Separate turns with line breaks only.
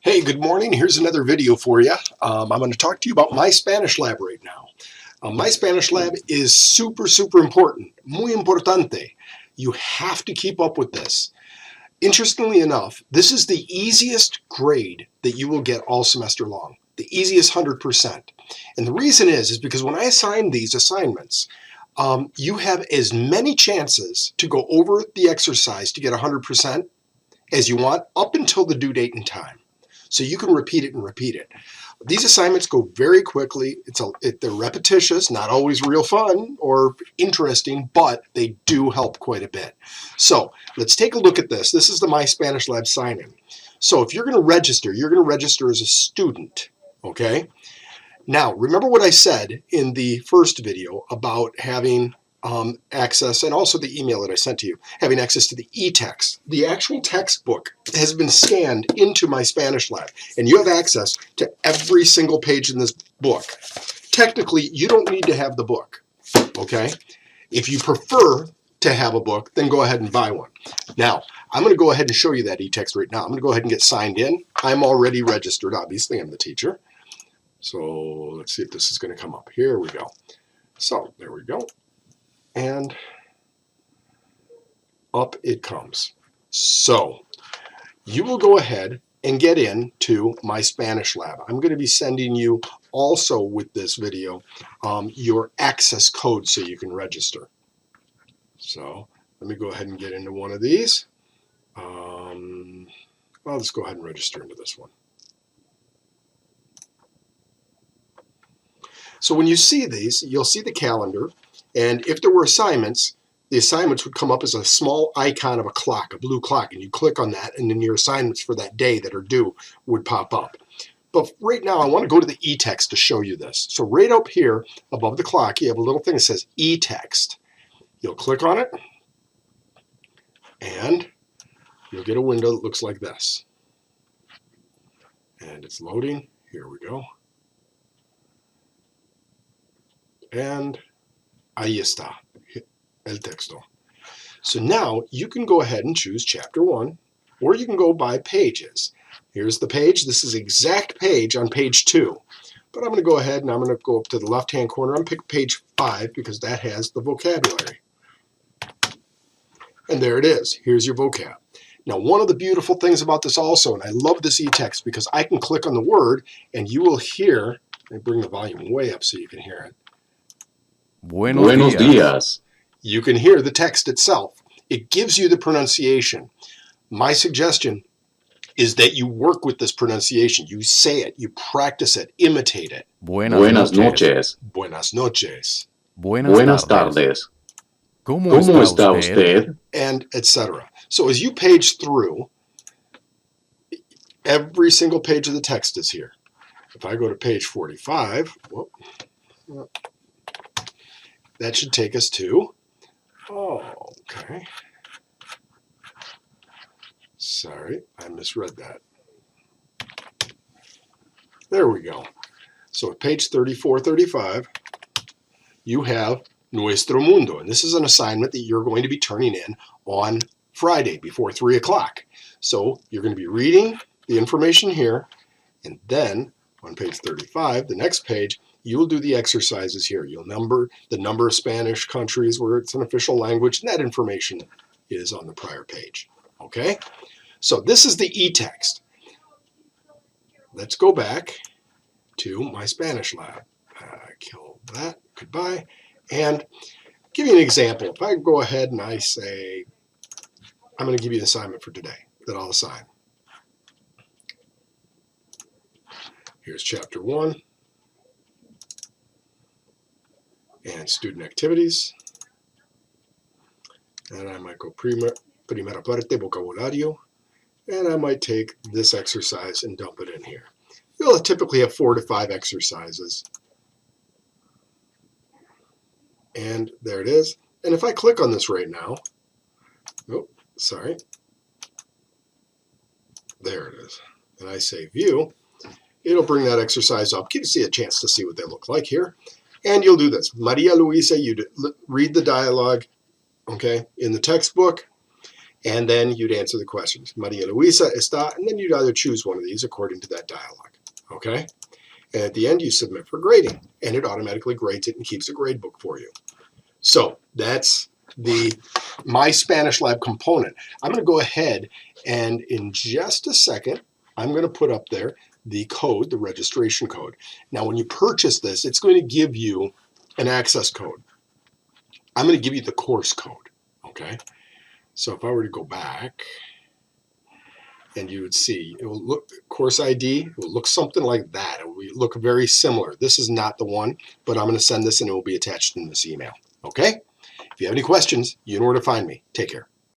Hey, good morning. Here's another video for you. I'm going to talk to you about MySpanishLab right now. MySpanishLab is super important. Muy importante. You have to keep up with this. Interestingly enough, this is the easiest grade that you will get all semester long. The easiest 100%. And the reason is because when I assign these assignments, you have as many chances to go over the exercise to get 100% as you want up until the due date and time. So you can repeat it and repeat it. These assignments go very quickly. They're repetitious, not always real fun or interesting, but they do help quite a bit. So let's take a look at this. This is the MySpanishLab sign-in. So if you're going to register as a student, okay? Now, remember what I said in the first video about having access, and also the email that I sent to you, having access to the e-text. The actual textbook has been scanned into MySpanishLab, and you have access to every single page in this book. Technically, you don't need to have the book, okay? If you prefer to have a book, then go ahead and buy one. Now, I'm going to go ahead and show you that e-text right now. I'm going to go ahead and get signed in. I'm already registered, obviously. I'm the teacher. So let's see if this is going to come up. Here we go. So there we go. And up it comes. So you will go ahead and get into MySpanishLab. I'm going to be sending you also with this video your access code so you can register. So let me go ahead and get into one of these. I'll just go ahead and register into this one. So when you see these, you'll see the calendar. And if there were assignments, the assignments would come up as a small icon of a clock, a blue clock, and you click on that, and then your assignments for that day that are due would pop up. But right now, I want to go to the e-text to show you this. So right up here above the clock, you have a little thing that says e-text. You'll click on it, and you'll get a window that looks like this. And it's loading. Here we go. And ahí está, el texto. So now you can go ahead and choose chapter 1, or you can go by pages. Here's the page. This is the exact page on page 2. But I'm going to go ahead and I'm going to go up to the left-hand corner and pick page 5 because that has the vocabulary. And there it is. Here's your vocab. Now, one of the beautiful things about this also, and I love this e-text because I can click on the word and you will hear, let me bring the volume way up so you can hear it.
Buenos días.
You can hear the text itself. It gives you the pronunciation. My suggestion is that you work with this pronunciation. You say it, you practice it, imitate it.
Buenas noches.
Buenas noches.
Buenas tardes. ¿Cómo está usted?
And etc. So as you page through, every single page of the text is here. If I go to page 45, that should take us to, okay. Sorry, I misread that. There we go. So at page 34, 35, you have Nuestro Mundo. And this is an assignment that you're going to be turning in on Friday before 3 o'clock. So you're going to be reading the information here, and then on page 35, the next page, you will do the exercises here. You'll number the number of Spanish countries where it's an official language, and that information is on the prior page. Okay? So this is the e-text. Let's go back to MySpanishLab. Kill that. Goodbye. And give you an example. If I go ahead and I say, I'm going to give you an assignment for today that I'll assign. Here's chapter 1. And student activities. And I might go primera parte, vocabulario. And I might take this exercise and dump it in here. You'll typically have 4 to 5 exercises. And there it is. And if I click on this right now, there it is. And I say view, it'll bring that exercise up. Give you a chance to see what they look like here. And you'll do this. Maria Luisa, you read the dialogue, okay, in the textbook, And then you'd answer the questions. Maria Luisa está, and then you'd either choose one of these according to that dialogue. Okay? And at the end, you submit for grading, and it automatically grades it and keeps a grade book for you. So that's the MySpanishLab component. I'm going to go ahead and in just a second, I'm going to put up there the code, the registration code. Now, when you purchase this, it's going to give you an access code. I'm going to give you the course code, okay? So if I were to go back, and you would see, it will look, course ID, it will look something like that. It will look very similar. This is not the one, but I'm going to send this and it will be attached in this email, okay? If you have any questions, you know where to find me. Take care.